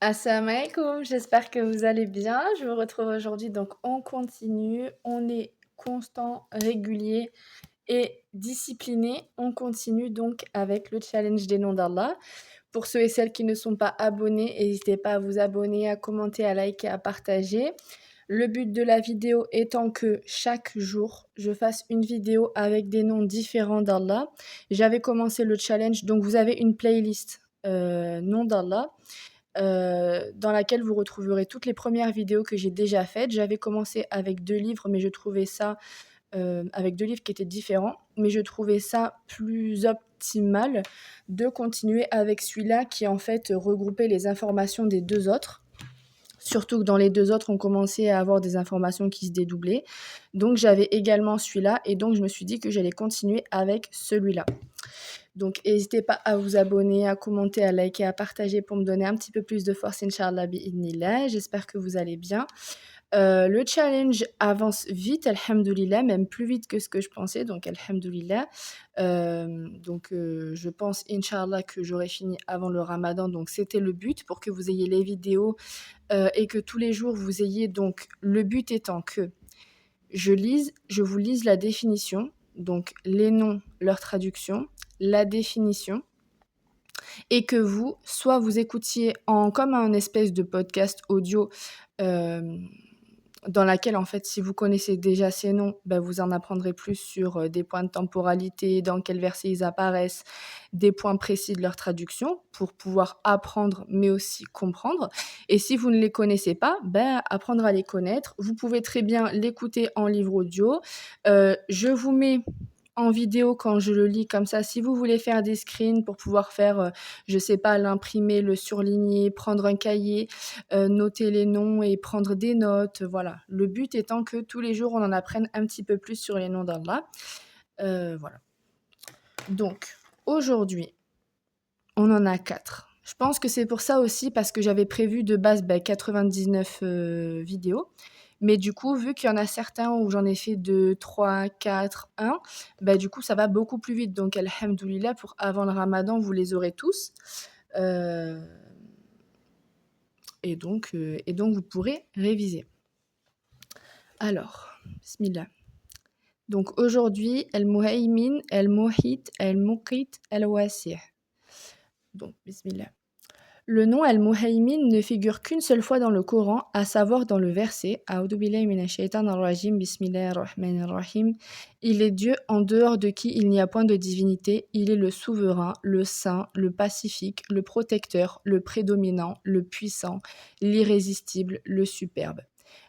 Assalamu alaikum, j'espère que vous allez bien. Je vous retrouve aujourd'hui, donc on continue, on est constant, régulier et discipliné. On continue donc avec le challenge des noms d'Allah. Pour ceux et celles qui ne sont pas abonnés, n'hésitez pas à vous abonner, à commenter, à liker, à partager. Le but de la vidéo étant que chaque jour, je fasse une vidéo avec des noms différents d'Allah. J'avais commencé le challenge, donc vous avez une playlist noms d'Allah dans laquelle vous retrouverez toutes les premières vidéos que j'ai déjà faites. J'avais commencé avec 2 livres, mais je trouvais ça, avec 2 livres qui étaient différents, mais je trouvais ça plus optimal de continuer avec celui-là qui, en fait, regroupait les informations des 2 autres. Surtout que dans les 2 autres, on commençait à avoir des informations qui se dédoublaient. Donc j'avais également celui-là et donc je me suis dit que j'allais continuer avec celui-là. Donc n'hésitez pas à vous abonner, à commenter, à liker, à partager pour me donner un petit peu plus de force, inch'Allah bi'idhnillah. J'espère que vous allez bien. Le challenge avance vite, alhamdoulilah, même plus vite que ce que je pensais, donc alhamdoulilah. Je pense, inch'Allah, que j'aurai fini avant le ramadan, donc c'était le but pour que vous ayez les vidéos et que tous les jours vous ayez donc le but étant que je vous lise la définition, donc les noms, leur traduction, la définition, et que vous, soit vous écoutiez comme un espèce de podcast audio dans laquelle, en fait, si vous connaissez déjà ces noms, vous en apprendrez plus sur des points de temporalité, dans quels versets ils apparaissent, des points précis de leur traduction pour pouvoir apprendre, mais aussi comprendre. Et si vous ne les connaissez pas, apprendre à les connaître. Vous pouvez très bien l'écouter en livre audio. Je vous mets en vidéo quand je le lis comme ça. Si vous voulez faire des screens pour pouvoir faire, je sais pas, l'imprimer, le surligner, prendre un cahier, noter les noms et prendre des notes, voilà. Le but étant que tous les jours, on en apprenne un petit peu plus sur les noms d'Allah. Voilà. Donc, aujourd'hui, on en a 4. Je pense que c'est pour ça aussi, parce que j'avais prévu de base 99 vidéos. Mais du coup, vu qu'il y en a certains où j'en ai fait 2, 3, 4, 1, du coup, ça va beaucoup plus vite. Donc, alhamdoulilah, pour avant le ramadan, vous les aurez tous. Euh, et donc, vous pourrez réviser. Alors, bismillah. Donc, aujourd'hui, al-muhaymin, al-muhit, al-muqit, al-wasi'. Donc, bismillah. Le nom Al-Muhaymin ne figure qu'une seule fois dans le Coran, à savoir dans le verset A'udhu billahi minash shaitanir rajim, bismillahir rahmanir rahim. Il est Dieu en dehors de qui il n'y a point de divinité, il est le souverain, le saint, le pacifique, le protecteur, le prédominant, le puissant, l'irrésistible, le superbe.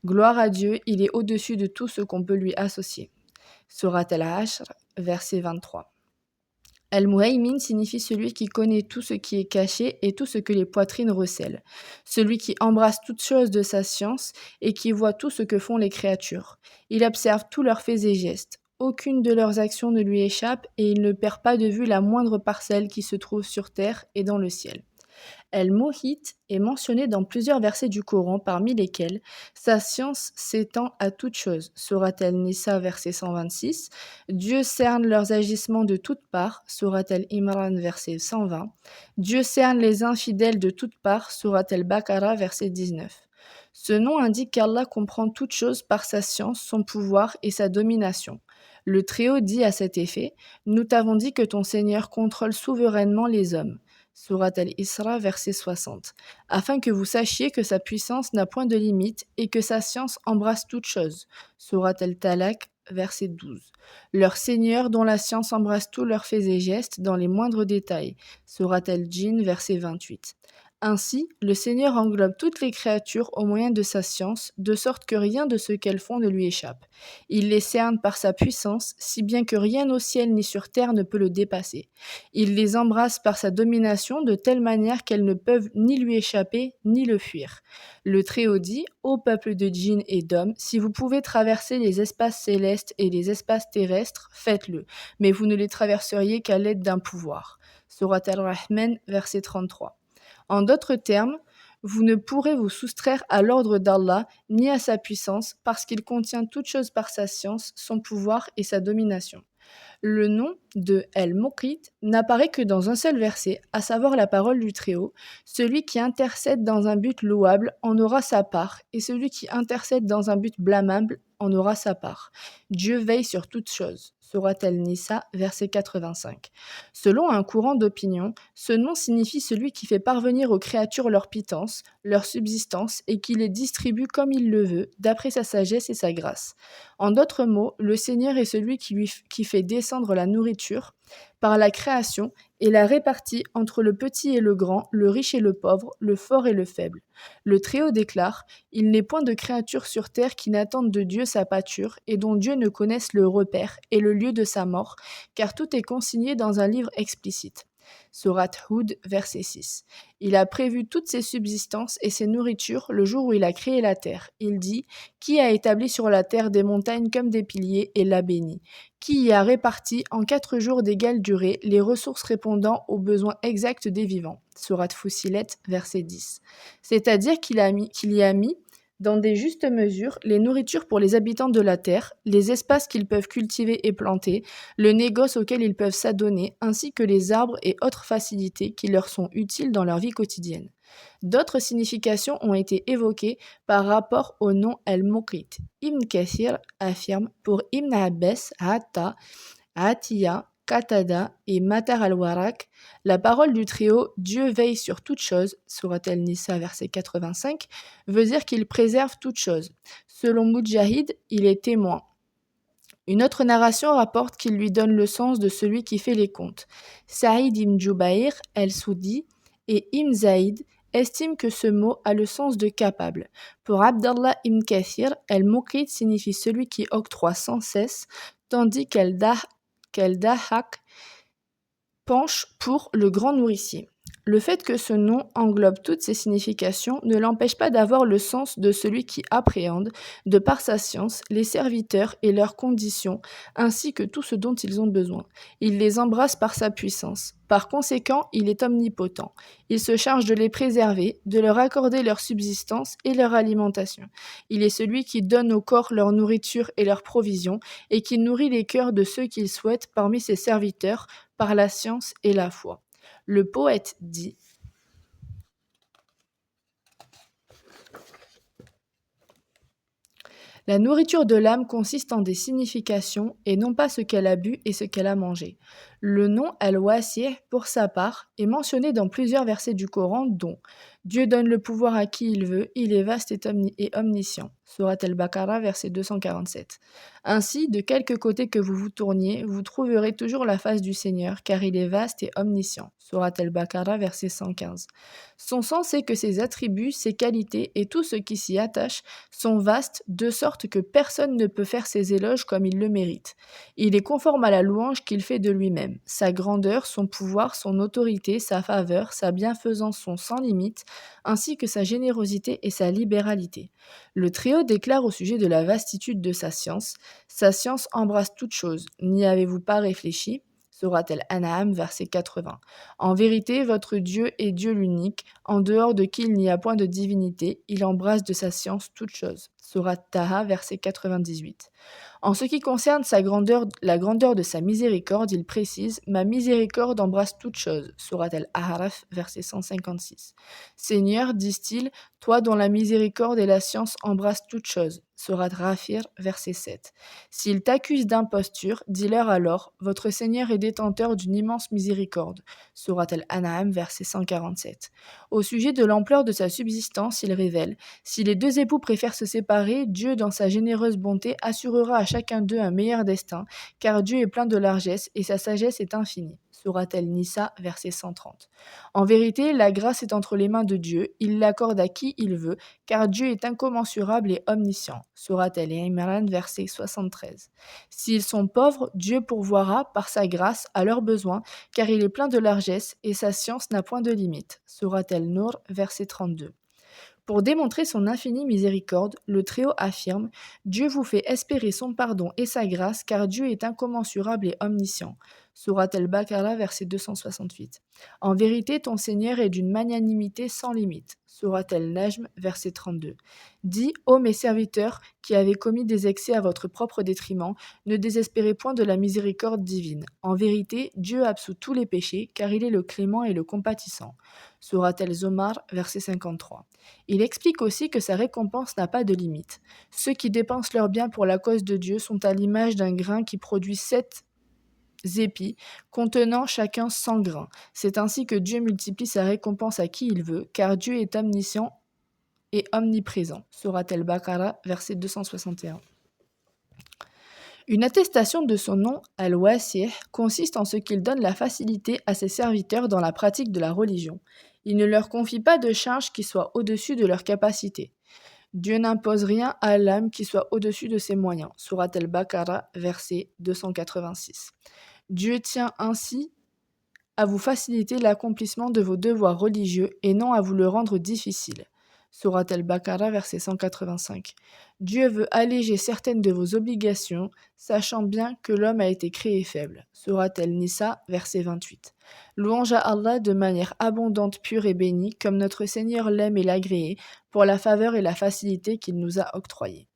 Gloire à Dieu, il est au-dessus de tout ce qu'on peut lui associer. Surat Al-Ashr, verset 23. Al-Muhaymin signifie celui qui connaît tout ce qui est caché et tout ce que les poitrines recèlent, celui qui embrasse toutes choses de sa science et qui voit tout ce que font les créatures. Il observe tous leurs faits et gestes. Aucune de leurs actions ne lui échappe et il ne perd pas de vue la moindre parcelle qui se trouve sur terre et dans le ciel. El-Muhit est mentionné dans plusieurs versets du Coran, parmi lesquels sa science s'étend à toute chose. Surat Al-Nisa, verset 126. Dieu cerne leurs agissements de toutes parts. Surat Al-Imran, verset 120. Dieu cerne les infidèles de toutes parts. Surat Al-Baqarah, verset 19. Ce nom indique qu'Allah comprend toute chose par sa science, son pouvoir et sa domination. Le Très-Haut dit à cet effet: Nous t'avons dit que ton Seigneur contrôle souverainement les hommes. Surat Al-Isra, verset 60, afin que vous sachiez que sa puissance n'a point de limite et que sa science embrasse toute chose. Surat Al-Talaq, verset 12. Leur Seigneur dont la science embrasse tous leurs faits et gestes dans les moindres détails. Surat Al-Jinn, verset 28. Ainsi, le Seigneur englobe toutes les créatures au moyen de sa science, de sorte que rien de ce qu'elles font ne lui échappe. Il les cerne par sa puissance, si bien que rien au ciel ni sur terre ne peut le dépasser. Il les embrasse par sa domination de telle manière qu'elles ne peuvent ni lui échapper, ni le fuir. Le Très-Haut dit: Ô peuple de djinns et d'hommes, si vous pouvez traverser les espaces célestes et les espaces terrestres, faites-le, mais vous ne les traverseriez qu'à l'aide d'un pouvoir. Surat Al-Rahman, verset 33. En d'autres termes, vous ne pourrez vous soustraire à l'ordre d'Allah ni à sa puissance, parce qu'il contient toute chose par sa science, son pouvoir et sa domination. Le nom de El-Muqit n'apparaît que dans un seul verset, à savoir la parole du Très-Haut. Celui qui intercède dans un but louable en aura sa part, et celui qui intercède dans un but blâmable en aura sa part. Dieu veille sur toutes choses. Sourate El-Nisa, verset 85. Selon un courant d'opinion, ce nom signifie celui qui fait parvenir aux créatures leur pitance, leur subsistance, et qui les distribue comme il le veut, d'après sa sagesse et sa grâce. En d'autres mots, le Seigneur est celui qui fait descendre la nourriture par la création et la répartit entre le petit et le grand, le riche et le pauvre, le fort et le faible. Le Très-Haut déclare: Il n'est point de créature sur terre qui n'attende de Dieu sa pâture et dont Dieu ne connaisse le repère et le lieu de sa mort, car tout est consigné dans un livre explicite. Sourate Hud, verset 6. Il a prévu toutes ses subsistances et ses nourritures le jour où il a créé la terre. Il dit: Qui a établi sur la terre des montagnes comme des piliers et l'a béni? Qui y a réparti en 4 jours d'égale durée les ressources répondant aux besoins exacts des vivants? Sourate Fussilet, verset 10. C'est-à-dire qu'il y a mis dans des justes mesures les nourritures pour les habitants de la terre, les espaces qu'ils peuvent cultiver et planter, le négoce auquel ils peuvent s'adonner, ainsi que les arbres et autres facilités qui leur sont utiles dans leur vie quotidienne. D'autres significations ont été évoquées par rapport au nom El-Muqit. Ibn Kathir affirme pour Ibn Abbas, Atta, Atiya, Qatada et Matar al-Waraq, la parole du Très-Haut, Dieu veille sur toute chose, Sourate Al-Nisa, verset 85, veut dire qu'il préserve toute chose. Selon Mujahid, il est témoin. Une autre narration rapporte qu'il lui donne le sens de celui qui fait les comptes. Saïd ibn Jubayr el-Soudi et Ibn Zaïd estiment que ce mot a le sens de capable. Pour Abdallah ibn Kathir, el-Muqit signifie celui qui octroie sans cesse, tandis qu'el-Dahak penche pour le grand nourricier. Le fait que ce nom englobe toutes ces significations ne l'empêche pas d'avoir le sens de celui qui appréhende, de par sa science, les serviteurs et leurs conditions, ainsi que tout ce dont ils ont besoin. Il les embrasse par sa puissance. Par conséquent, il est omnipotent. Il se charge de les préserver, de leur accorder leur subsistance et leur alimentation. Il est celui qui donne au corps leur nourriture et leurs provisions, et qui nourrit les cœurs de ceux qu'il souhaite parmi ses serviteurs par la science et la foi. Le poète dit: La nourriture de l'âme consiste en des significations et non pas ce qu'elle a bu et ce qu'elle a mangé. Le nom Al-Wasi', pour sa part, est mentionné dans plusieurs versets du Coran, dont Dieu donne le pouvoir à qui il veut, il est vaste et omniscient. Sourate Al-Baqarah, verset 247. Ainsi, de quelque côté que vous vous tourniez, vous trouverez toujours la face du Seigneur, car il est vaste et omniscient. Sourate Al-Baqarah, verset 115. Son sens est que ses attributs, ses qualités et tout ce qui s'y attache sont vastes, de sorte que personne ne peut faire ses éloges comme il le mérite. Il est conforme à la louange qu'il fait de lui-même. Sa grandeur, son pouvoir, son autorité, sa faveur, sa bienfaisance sont sans limite, ainsi que sa générosité et sa libéralité. Le Très-Haut déclare au sujet de la vastitude de sa science embrasse toute chose. N'y avez-vous pas réfléchi? Sourate Al-An'am, verset 80. En vérité, votre Dieu est Dieu l'unique, en dehors de qui il n'y a point de divinité, il embrasse de sa science toute chose. Sourate Taha, verset 98. En ce qui concerne la grandeur de sa miséricorde, il précise: Ma miséricorde embrasse toute chose. Sourate Al-A'raf, verset 156. Seigneur, disent-ils, toi dont la miséricorde et la science embrassent toute chose. Sourate Ghafir, verset 7. S'ils t'accusent d'imposture, dis-leur alors: Votre Seigneur est détenteur d'une immense miséricorde. Sourate Al-An'am, verset 147. Au sujet de l'ampleur de sa subsistance, il révèle: Si les deux époux préfèrent se séparer, Dieu, dans sa généreuse bonté, assurera à chacun d'eux un meilleur destin, car Dieu est plein de largesse et sa sagesse est infinie. Sourate Al-Nisa, verset 130. En vérité, la grâce est entre les mains de Dieu, il l'accorde à qui il veut, car Dieu est incommensurable et omniscient. Sourate Al-Imran, verset 73. S'ils sont pauvres, Dieu pourvoira, par sa grâce, à leurs besoins, car il est plein de largesse et sa science n'a point de limite. Sourate Al-Nur, verset 32. Pour démontrer son infinie miséricorde, le Très-Haut affirme: Dieu vous fait espérer son pardon et sa grâce, car Dieu est incommensurable et omniscient. Sourate Al-Baqarah, verset 268. En vérité, ton Seigneur est d'une magnanimité sans limite. Sourate Al-Najm, verset 32. Dis, ô mes serviteurs, qui avez commis des excès à votre propre détriment, ne désespérez point de la miséricorde divine. En vérité, Dieu absout tous les péchés, car il est le clément et le compatissant. Sourate Al-Zomar, verset 53. Il explique aussi que sa récompense n'a pas de limite. Ceux qui dépensent leurs biens pour la cause de Dieu sont à l'image d'un grain qui produit 7 épis, contenant chacun 100 grains. C'est ainsi que Dieu multiplie sa récompense à qui il veut, car Dieu est omniscient et omniprésent. Sourate Al-Baqarah, verset 261. Une attestation de son nom, Al-Wasi', consiste en ce qu'il donne la facilité à ses serviteurs dans la pratique de la religion. Il ne leur confie pas de charge qui soit au-dessus de leurs capacités. Dieu n'impose rien à l'âme qui soit au-dessus de ses moyens. Sourate Al-Baqarah, verset 286. Dieu tient ainsi à vous faciliter l'accomplissement de vos devoirs religieux et non à vous le rendre difficile. Sourate Al-Baqarah, verset 185. Dieu veut alléger certaines de vos obligations, sachant bien que l'homme a été créé faible. Sourate Al-Nisa, verset 28. Louange à Allah de manière abondante, pure et bénie, comme notre Seigneur l'aime et l'agréé, pour la faveur et la facilité qu'il nous a octroyées.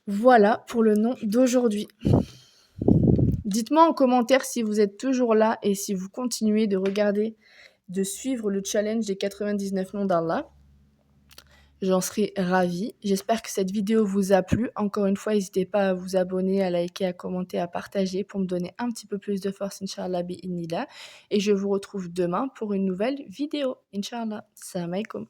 Voilà pour le nom d'aujourd'hui. Dites-moi en commentaire si vous êtes toujours là et si vous continuez de regarder, de suivre le challenge des 99 noms d'Allah. J'en serai ravie. J'espère que cette vidéo vous a plu. Encore une fois, n'hésitez pas à vous abonner, à liker, à commenter, à partager pour me donner un petit peu plus de force, Inch'Allah, bi'idhnillah. Et je vous retrouve demain pour une nouvelle vidéo, Inch'Allah. Salam alaikum.